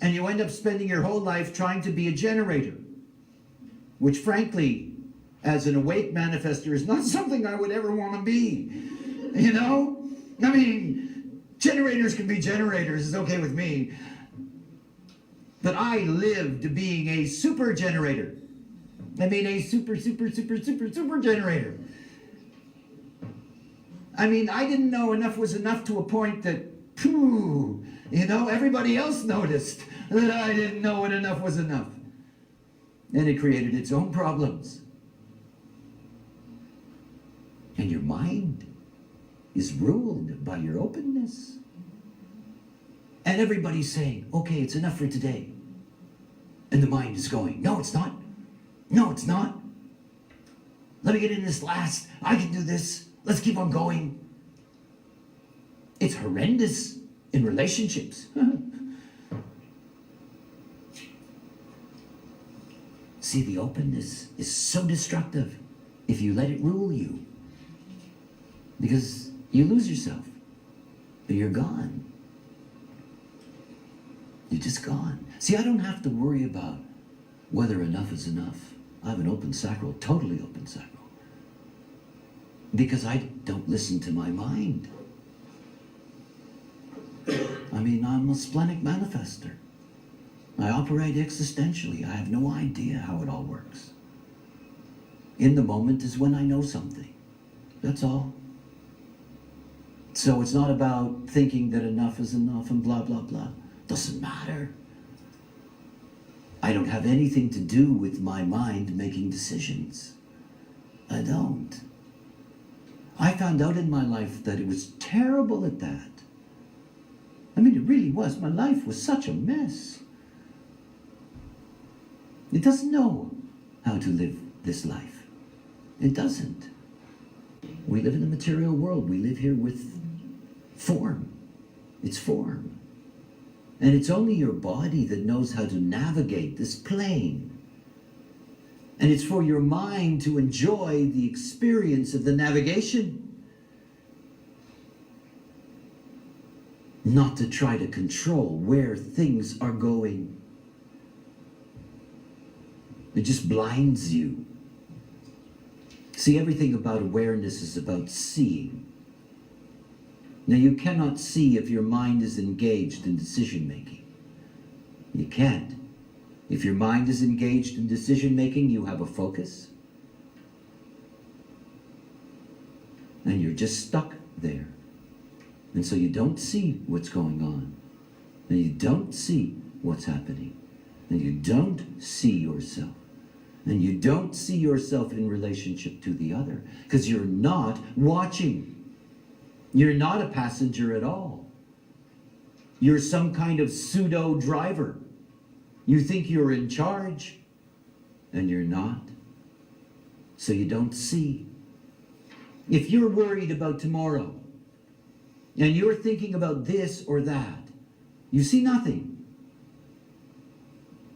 And you end up spending your whole life trying to be a generator. Which, frankly, as an awake manifestor, is not something I would ever want to be. You know? I mean, generators can be generators. It's okay with me. But I lived being a super generator. I mean, a super generator. I mean, I didn't know enough was enough to a point that, you know, everybody else noticed that I didn't know when enough was enough. And it created its own problems. And your mind is ruled by your openness. And everybody's saying, okay, it's enough for today. And the mind is going, no, it's not. No, it's not. Let me get in this last. I can do this. Let's keep on going. It's horrendous in relationships. See, the openness is so destructive if you let it rule you. Because you lose yourself. You're gone. You're just gone. See, I don't have to worry about whether enough is enough. I have an open sacral, totally open sacral. Because I don't listen to my mind. I mean, I'm a splenic manifester. I operate existentially. I have no idea how it all works. In the moment is when I know something. That's all. So it's not about thinking that enough is enough and blah, blah, blah. Doesn't matter. I don't have anything to do with my mind making decisions. I don't. I found out in my life that it was terrible at that. I mean, it really was. My life was such a mess. It doesn't know how to live this life. It doesn't. We live in the material world. We live here with form. It's form. And it's only your body that knows how to navigate this plane. And it's for your mind to enjoy the experience of the navigation. Not to try to control where things are going. It just blinds you. See, everything about awareness is about seeing. Now, you cannot see if your mind is engaged in decision-making. You can't. If your mind is engaged in decision-making, you have a focus. And you're just stuck there. And so you don't see what's going on. And you don't see what's happening. And you don't see yourself. And you don't see yourself in relationship to the other. Because you're not watching. You're not a passenger at all. You're some kind of pseudo driver. You think you're in charge, and you're not. So you don't see. If you're worried about tomorrow, and you're thinking about this or that, you see nothing.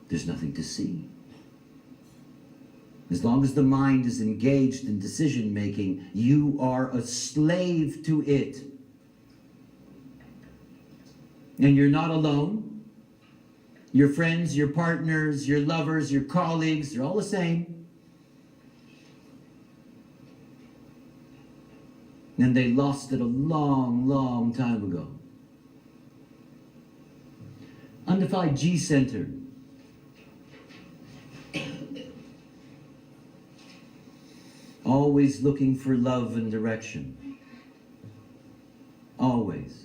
There's nothing to see. As long as the mind is engaged in decision-making, you are a slave to it. And you're not alone. Your friends, your partners, your lovers, your colleagues, they're all the same. And they lost it a long, long time ago. Undefined G center. Always looking for love and direction. Always.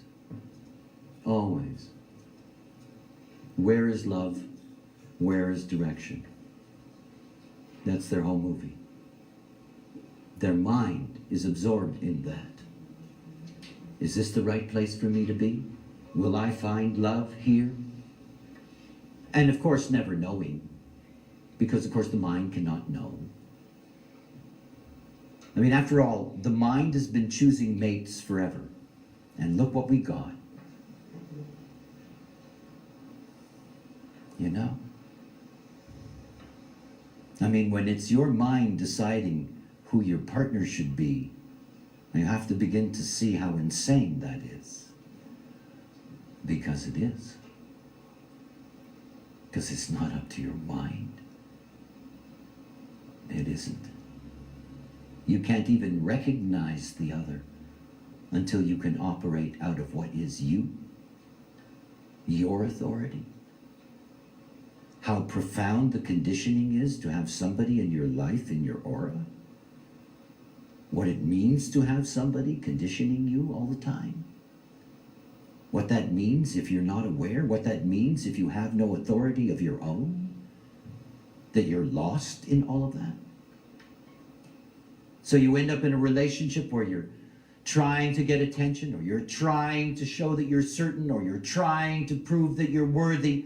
Always. Where is love? Where is direction? That's their whole movie. Their mind is absorbed in that. Is this the right place for me to be? Will I find love here? And of course, never knowing. Because of course the mind cannot know. I mean, after all, the mind has been choosing mates forever. And look what we got. You know? I mean, when it's your mind deciding who your partner should be, you have to begin to see how insane that is. Because it is. Because it's not up to your mind. It isn't. You can't even recognize the other until you can operate out of what is you, your authority. How profound the conditioning is to have somebody in your life, in your aura. What it means to have somebody conditioning you all the time. What that means if you're not aware. What that means if you have no authority of your own. That you're lost in all of that. So you end up in a relationship where you're trying to get attention, or you're trying to show that you're certain, or you're trying to prove that you're worthy.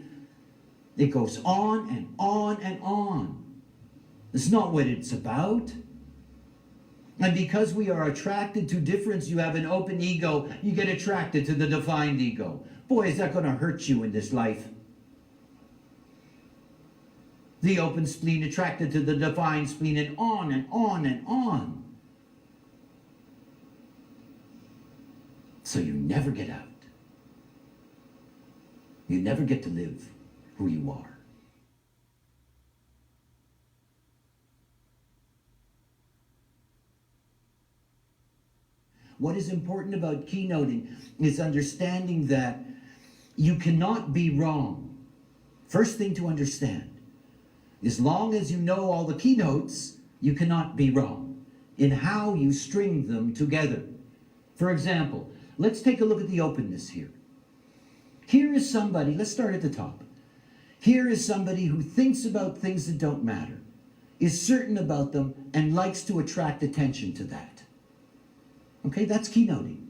It goes on and on and on. It's not what it's about. And because we are attracted to difference, you have an open ego, you get attracted to the defined ego. Boy, is that going to hurt you in this life. The open spleen attracted to the defined spleen, and on and on and on. So you never get out. You never get to live who you are. What is important about keynoting is understanding that you cannot be wrong. First thing to understand. As long as you know all the keynotes, you cannot be wrong in how you string them together. For example, let's take a look at the openness here. Here is somebody, let's start at the top. Here is somebody who thinks about things that don't matter, is certain about them, and likes to attract attention to that. Okay, that's keynoting.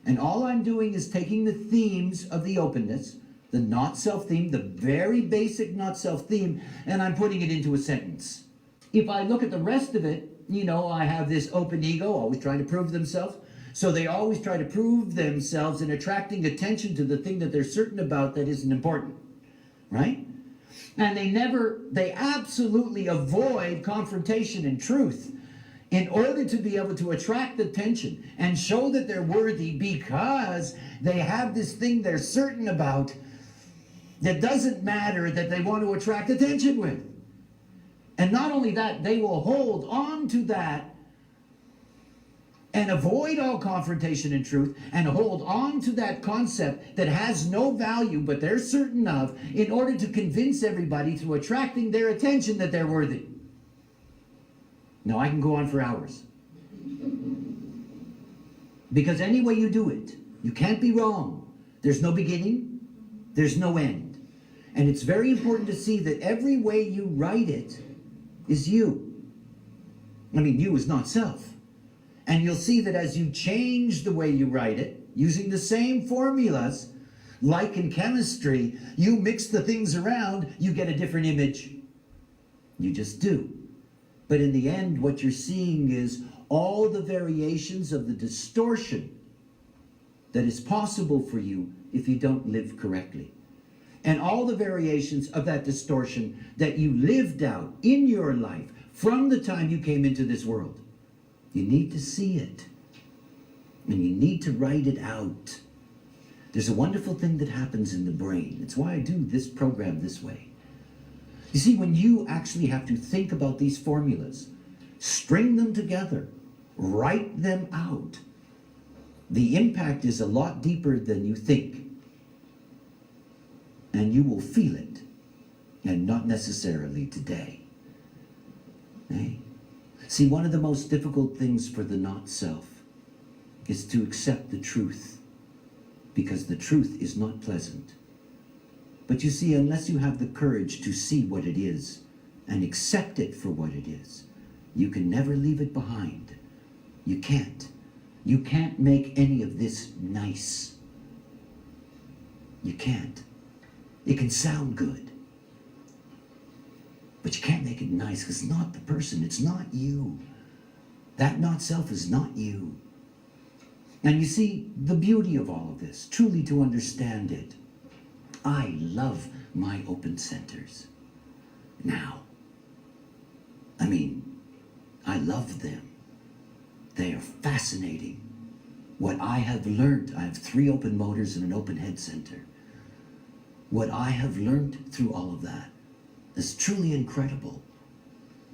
And all I'm doing is taking the themes of the openness, the not self theme, the very basic not self theme, and I'm putting it into a sentence. If I look at the rest of it, you know, I have this open ego, always trying to prove themselves. So they always try to prove themselves in attracting attention to the thing that they're certain about that isn't important, right? And they absolutely avoid confrontation and truth in order to be able to attract attention and show that they're worthy, because they have this thing they're certain about that doesn't matter, that they want to attract attention with. And not only that, they will hold on to that and avoid all confrontation and truth, and hold on to that concept that has no value but they're certain of, in order to convince everybody through attracting their attention that they're worthy. Now, I can go on for hours. Because any way you do it, you can't be wrong. There's no beginning, there's no end. And it's very important to see that every way you write it is you. I mean, you is not self. And you'll see that as you change the way you write it, using the same formulas, like in chemistry, you mix the things around, you get a different image. You just do. But in the end, what you're seeing is all the variations of the distortion that is possible for you if you don't live correctly. And all the variations of that distortion that you lived out in your life from the time you came into this world. You need to see it. And you need to write it out. There's a wonderful thing that happens in the brain. It's why I do this program this way. You see, when you actually have to think about these formulas, string them together, write them out, the impact is a lot deeper than you think. And you will feel it, and not necessarily today. Eh? See, one of the most difficult things for the not self is to accept the truth, because the truth is not pleasant. But you see, unless you have the courage to see what it is and accept it for what it is, you can never leave it behind. You can't. You can't make any of this nice. You can't. It can sound good, but you can't make it nice, because it's not the person. It's not you. That not self is not you. And you see, the beauty of all of this, truly to understand it, I love my open centers. Now, I love them. They are fascinating. What I have learned, I have 3 open motors and an open head center. What I have learned through all of that is truly incredible.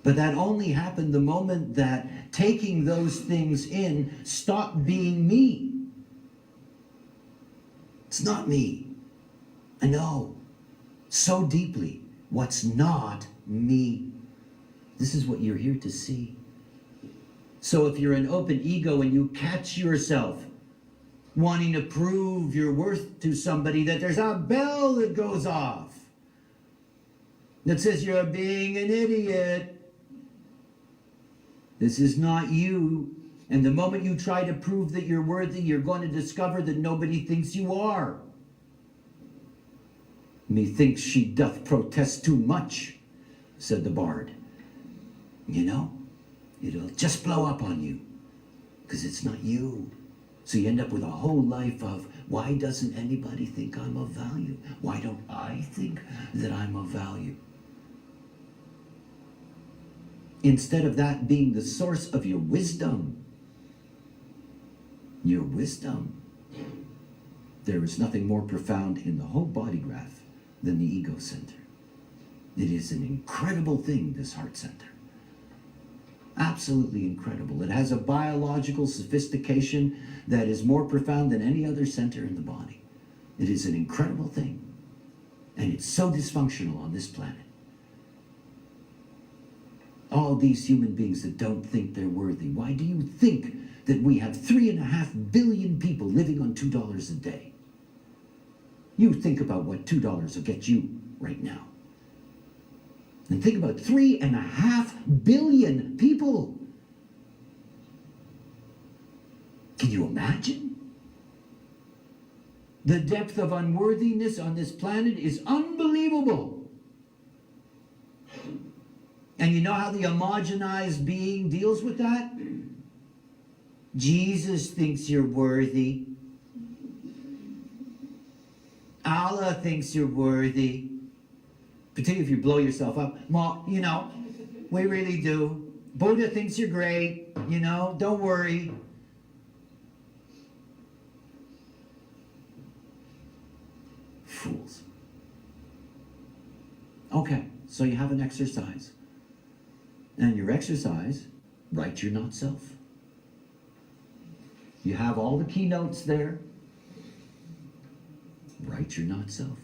But that only happened the moment that taking those things in stopped being me. It's not me. I know so deeply what's not me. This is what you're here to see. So if you're an open ego and you catch yourself wanting to prove your worth to somebody, that there's a bell that goes off that says you're being an idiot. This is not you. And the moment you try to prove that you're worthy, you're going to discover that nobody thinks you are. Methinks she doth protest too much, said the bard. You know, it'll just blow up on you, because it's not you. So you end up with a whole life of, why doesn't anybody think I'm of value? Why don't I think that I'm of value? Instead of that being the source of your wisdom, there is nothing more profound in the whole body graph than the ego center. It is an incredible thing, this heart center. Absolutely incredible. It has a biological sophistication that is more profound than any other center in the body. It is an incredible thing. And it's so dysfunctional on this planet. All these human beings that don't think they're worthy. Why do you think that we have 3.5 billion people living on $2 a day? You think about what $2 will get you right now. And think about 3.5 billion people. Can you imagine? The depth of unworthiness on this planet is unbelievable. And you know how the homogenized being deals with that? Jesus thinks you're worthy. Allah thinks you're worthy. Particularly if you blow yourself up. Well, you know, we really do. Buddha thinks you're great. You know, don't worry. Fools. Okay, so you have an exercise. And your exercise, write your not self. You have all the keynotes there. Write your not self.